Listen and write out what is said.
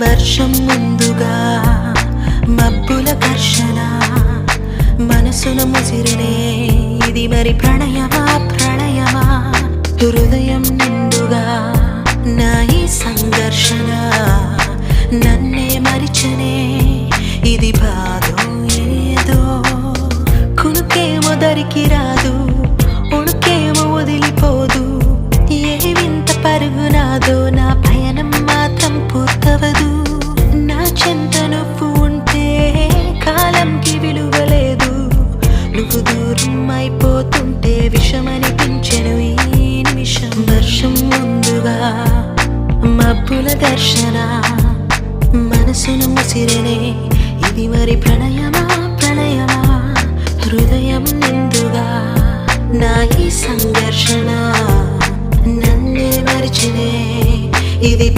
వర్షం ముందుగా మబ్బుల ఘర్షణ మనసును ముసిరినే ఇది మరి ప్రణయమా ప్రణయమా హృదయం నిండుగా నా ఈ సంఘర్షణ నన్నే మరిచనే ఇది బాధో ఏదో కునుకేమో దరికి రాదు ఉణుకేమో వదిలిపోదు ఏ వింత పరుగు నాదో నా పయనం మాత్రం పూర్తవదు నా చెంత నువ్వు ఉంటే కాలంకి విలువలేదు నువ్వు దూరం అయిపోతుంటే విషమనిపించెను ఈ నిమిషం వర్షం ముందుగా మబ్బుల దర్శన మనసును ముసిరినే ఇది మరి ప్రణయమా ప్రణయమా హృదయం నిండుగా నా ఈ సంఘర్షణ నన్నే మరిచినే ఇది